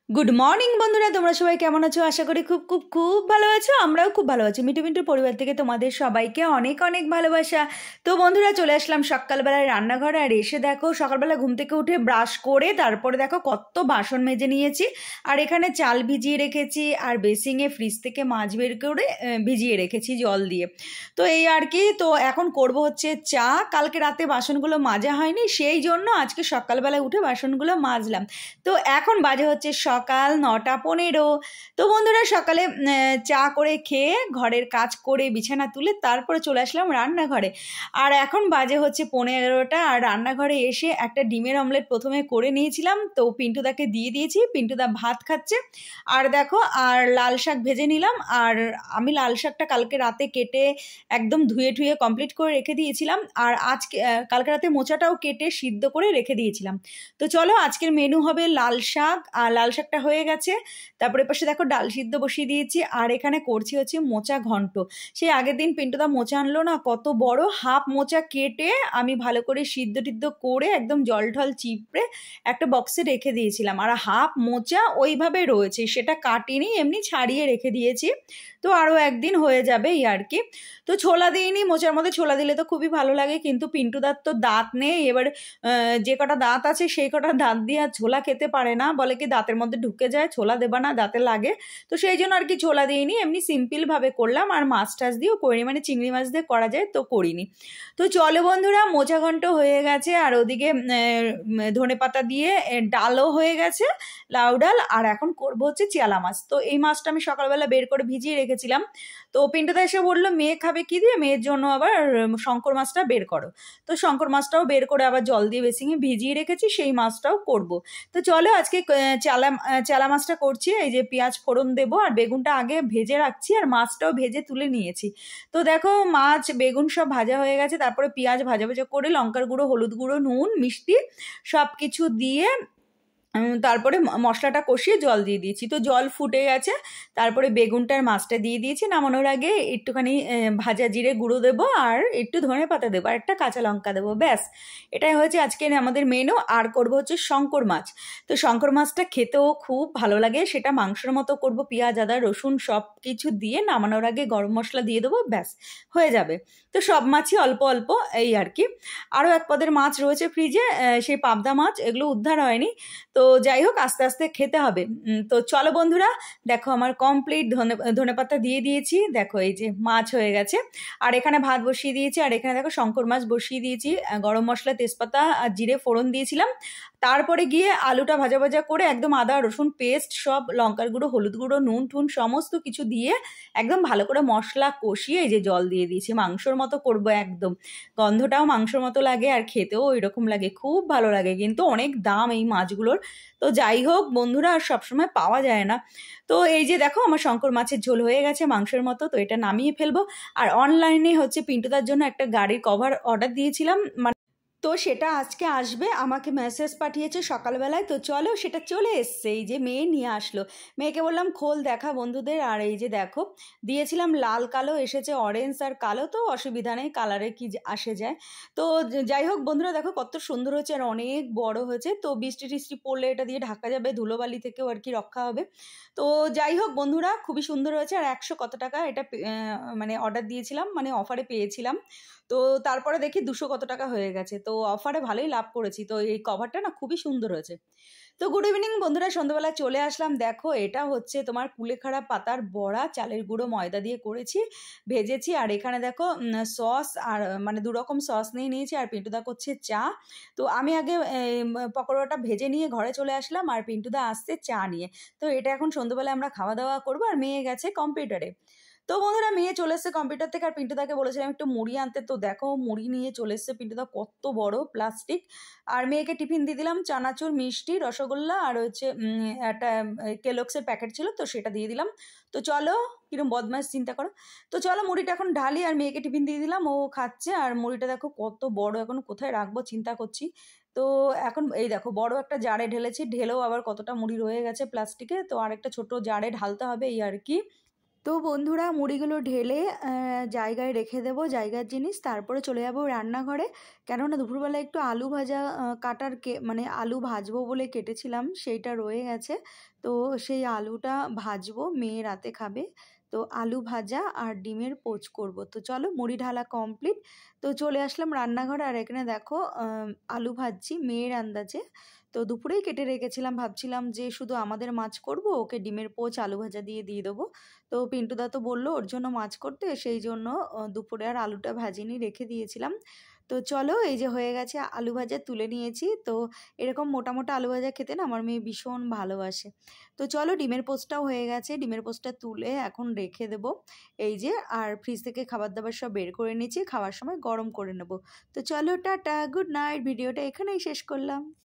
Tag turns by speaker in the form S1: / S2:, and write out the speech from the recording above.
S1: Good morning বন্ধুরা, তোমরা সবাই কেমন আছো? আশা করি খুব খুব খুব ভালো আছো। আমরাও খুব ভালো আছি। মিঠু মিন্টুর পরিবার থেকে তোমাদের সবাইকে অনেক অনেক ভালোবাসা। তো বন্ধুরা, চলে আসলাম সকালবেলায় রান্নাঘরে। আর এসে দেখো সকালবেলা ঘুম থেকে উঠে ব্রাশ করে তারপরে দেখো কত বাসন মেজে নিয়েছি। আর এখানে চাল ভিজিয়ে রেখেছি, আর বেসিংয়ে ফ্রিজ থেকে মাছ বের করে ভিজিয়ে রেখেছি জল দিয়ে। তো এই আর কি। তো এখন করব হচ্ছে চা। কালকে রাতে বাসনগুলো মাজা হয়নি, সেই জন্য আজকে সকালবেলায় উঠে বাসনগুলো মাজলাম। তো এখন বাজে হচ্ছে সকাল 9:15। তো বন্ধুরা, সকালে চা করে খেয়ে ঘরের কাজ করে বিছানা তুলে তারপরে চলে আসলাম রান্নাঘরে। আর এখন বাজে হচ্ছে 11:30। আর রান্নাঘরে এসে একটা ডিমের অমলেট প্রথমে করে নিয়েছিলাম, তো পিন্টুদাকে দিয়ে দিয়েছি। পিন্টুদা ভাত খাচ্ছে। আর দেখো, আর লাল শাক ভেজে নিলাম। আর আমি লাল শাকটা কালকে রাতে কেটে একদম ধুয়ে ঠুয়ে কমপ্লিট করে রেখে দিয়েছিলাম। আর আজকে কালকে রাতে মোচাটাও কেটে সিদ্ধ করে রেখে দিয়েছিলাম। তো চলো, আজকের মেনু হবে লাল শাক। আর লাল শাকটা হয়ে গেছে। তারপরে পাশে দেখো ডাল সিদ্ধ বসিয়ে দিয়েছি। আর এখানে করছি হচ্ছে মোচা ঘন্ট। সেই আগের দিন পিন্টুদা মোচা আনলো না, কত বড় হাফ মোচা কেটে আমি ভালো করে সিদ্ধ টিদ্ধ করে একদম জল ঢল চিপড়ে একটা বক্সে রেখে দিয়েছিলাম। আর হাফ মোচা ওইভাবে রয়েছে, সেটা কাটিনি, এমনি ছাড়িয়ে রেখে দিয়েছি। তো আরও একদিন হয়ে যাবে এই আর কি। তো ছোলা দিইনি, মোচার মধ্যে ছোলা দিলে তো খুবই ভালো লাগে, কিন্তু পিন্টুদার তো দাঁত নেই। এবার যে কটা দাঁত আছে সেই কটা দাঁত দিয়ে আর ছোলা খেতে পারে না, বলে কি দাঁতের মধ্যে ঢুকে যায়, ছোলা দেবা না, দাঁতে লাগে। তো সেই জন্য আর কি ছোলা দিইনি, এমনি সিম্পলভাবে করলাম। আর মাছ টাছ দিয়েও করিনি, মানে চিংড়ি মাছ দিয়ে করা যায় তো করিনি। তো চলো বন্ধুরা, মোচা ঘন্ট হয়ে গেছে। আর ওদিকে ধনে পাতা দিয়ে ডালও হয়ে গেছে, লাউ ডাল। আর এখন করবো হচ্ছে চেলা মাছ। তো এই মাছটা আমি সকালবেলা বের করে ভিজিয়ে রেখেছিলাম। তো পিন্টুদা এসে বললো মেয়ে খাবে কি দিয়ে, মেয়ের জন্য আবার শঙ্কর মাছটা বের করো। তো শঙ্কর মাছটাও বের করে আবার জল দিয়ে বেসিংয়ে ভিজিয়ে রেখেছি, সেই মাছটাও করব। তো চলো, আজকে চালা মাছটা করছি। এই যে পেঁয়াজ ফোড়ন দেবো, আর বেগুনটা আগে ভেজে রাখছি, আর মাছটাও ভেজে তুলে নিয়েছি। তো দেখো, মাছ বেগুন সব ভাজা হয়ে গেছে। তারপরে পেঁয়াজ ভাজা ভাজা করে লঙ্কার গুঁড়ো, হলুদ গুঁড়ো, নুন, মিষ্টি সব কিছু দিয়ে তারপরে মশলাটা কষিয়ে জল দিয়ে দিয়েছি। তো জল ফুটে গেছে। তারপরে বেগুনটার মাছটা দিয়ে দিয়েছি। নামানোর আগে একটুখানি ভাজা জিরে গুঁড়ো দেবো, আর একটু ধনে পাতা দেবো, আর একটা কাঁচা লঙ্কা দেবো, ব্যাস। এটাই হয়েছে আজকের আমাদের মেনু। আর করবো হচ্ছে শঙ্কর মাছ। তো শঙ্কর মাছটা খেতেও খুব ভালো লাগে, সেটা মাংসের মতো করবো, পেঁয়াজ আদা রসুন সব কিছু দিয়ে নামানোর আগে গরম মশলা দিয়ে দেবো, ব্যাস হয়ে যাবে। তো সব মাছই অল্প অল্প এই আর কি। আরও এক পদের মাছ রয়েছে ফ্রিজে, সেই পাবদা মাছ, এগুলো উদ্ধার হয়নি। তো যাই হোক, আস্তে আস্তে খেতে হবে। তো চলো বন্ধুরা, দেখো আমার কমপ্লিট ধনেপাতা দিয়ে দিয়েছি। দেখো এই যে মাছ হয়ে গেছে। আর এখানে ভাত বসিয়ে দিয়েছি। আর এখানে দেখো শঙ্কর মাছ বসিয়ে দিয়েছি। গরম মশলা, তেজপাতা আর জিরে ফোড়ন দিয়েছিলাম। তারপরে গিয়ে আলুটা ভাজা ভাজা করে একদম আদা রসুন পেস্ট সব, লঙ্কার গুঁড়ো, হলুদ গুঁড়ো, নুন টুন সমস্ত কিছু দিয়ে একদম ভালো করে মশলা কষিয়ে এই যে জল দিয়ে দিয়েছি। মাংসর মতো করবো একদম। গন্ধটাও মাংসর মতো লাগে, আর খেতেও ওই রকম লাগে, খুব ভালো লাগে। কিন্তু অনেক দাম এই মাছগুলোর। তো যাই হোক বন্ধুরা, আর সবসময় পাওয়া যায় না। তো এই যে দেখো, আমার শঙ্কর মাছের ঝোল হয়ে গেছে মাংসের মতো। তো এটা নামিয়ে ফেলবো। আর অনলাইনে হচ্ছে পিন্টুদার জন্য একটা গাড়ির কভার অর্ডার দিয়েছিলাম, তো সেটা আজকে আসবে। আমাকে মেসেজ পাঠিয়েছে সকালবেলায়। তো চলো, সেটা চলে এসছে। এই যে মেয়ে নিয়ে আসলো। মেয়েকে বললাম খোল দেখা বন্ধুদের। আর এই যে দেখো, দিয়েছিলাম লাল কালো, এসেছে অরেঞ্জ আর কালো। তো অসুবিধা নেই, কালারে কি আসে যায়। তো যাই হোক বন্ধুরা, দেখো কত সুন্দর হয়েছে, আর অনেক বড় হয়েছে। তো বৃষ্টি টিষ্টি পড়লে এটা দিয়ে ঢাকা যাবে, ধুলোবালি থেকেও আর কি রক্ষা হবে। তো যাই হোক বন্ধুরা, খুবই সুন্দর হয়েছে। আর 100 কত টাকা এটা মানে অর্ডার দিয়েছিলাম, মানে অফারে পেয়েছিলাম। তো তারপরে দেখি 200 কত টাকা হয়ে গেছে। তো অফারে ভালোই লাভ করেছি। তো এই কভারটা না খুবই সুন্দর হয়েছে। তো গুড ইভিনিং বন্ধুরা, সন্ধ্যাবেলা চলে আসলাম। দেখো, এটা হচ্ছে তোমার কুলেখাড়া পাতার বড়া, চালের গুঁড়ো ময়দা দিয়ে করেছি, ভেজেছি। আর এখানে দেখো সস, আর মানে 2 রকম সস নিয়ে নিয়েছি। আর পিন্টুদা করছে চা। তো আমি আগে পকোড়াটা ভেজে নিয়ে ঘরে চলে আসলাম, আর পিন্টুদা আসছে চা নিয়ে। তো এটা এখন সন্ধ্যাবেলা আমরা খাওয়া দাওয়া করবো। আর মেয়ে গেছে কম্পিউটারে। তো বন্ধুরা, মেয়ে চলে এসছে কম্পিউটার থেকে। আর পিন্টুদাকে বলেছিলাম একটু মুড়ি আনতে। তো দেখো, মুড়ি নিয়ে চলে এসছে পিন্টুদা, কত বড় প্লাস্টিক। আর মেয়েকে টিফিন দিয়ে দিলাম, চানাচুর, মিষ্টি, রসগোল্লা, আর হচ্ছে একটা কেলক্সের প্যাকেট ছিল, তো সেটা দিয়ে দিলাম। তো চলো, কিরম বদমাস চিন্তা করো। তো চলো, মুড়িটা এখন ঢালি। আর মেয়েকে টিফিন দিয়ে দিলাম, ও খাচ্ছে। আর মুড়িটা দেখো কত বড়, এখন কোথায় রাখবো চিন্তা করছি। তো এখন এই দেখো, বড় একটা জারে ঢেলেছি, ঢেলেও আবার কতটা মুড়ি রয়ে গেছে প্লাস্টিকে। তো আর একটা ছোট জারে ঢালতে হবে এই আর কি। তো বন্ধুরা মুড়িগুলো ঢেলে জায়গায় রেখে দেবো, জায়গার জিনিস। তারপরে চলে যাবো রান্নাঘরে, কেননা দুপুরবেলা একটু আলু ভাজা মানে আলু ভাজবো বলে কেটেছিলাম, সেইটা রয়ে গেছে। তো সেই আলুটা ভাজবো, মেয়ে রাতে খাবে। তো আলু ভাজা আর ডিমের পোচ করব। তো চলো, মুড়ি ঢালা কমপ্লিট। তো চলে আসলাম রান্নাঘরে, আর এখানে দেখো আলু ভাজছি মেয়ের আন্দাজে। তো দুপুরেই কেটে রেখেছিলাম, ভাবছিলাম যে শুধু আমাদের মাছ করব, ওকে ডিমের পোচ আলু ভাজা দিয়ে দেবো। তো পিন্টুদা তো বললো ওর জন্য মাছ করতে, সেই জন্য দুপুরে আর আলুটা ভাজিনি, রেখে দিয়েছিলাম। তো চলো, এই যে হয়ে গেছে, আলু ভাজা তুলে নিয়েছি। তো এরকম মোটা মোটা আলু ভাজা খেতে না আমার মেয়ে ভীষণ ভালোবাসে। তো চলো, ডিমের পোচটাও হয়ে গেছে, ডিমের পোচটা তুলে এখন রেখে দেবো। এই যে, আর ফ্রিজ থেকে খাবার দাবার সব বের করে নিয়েছি, খাওয়ার সময় গরম করে নেব। তো চলো, টাটা, গুড নাইট। ভিডিওটা এখানেই শেষ করলাম।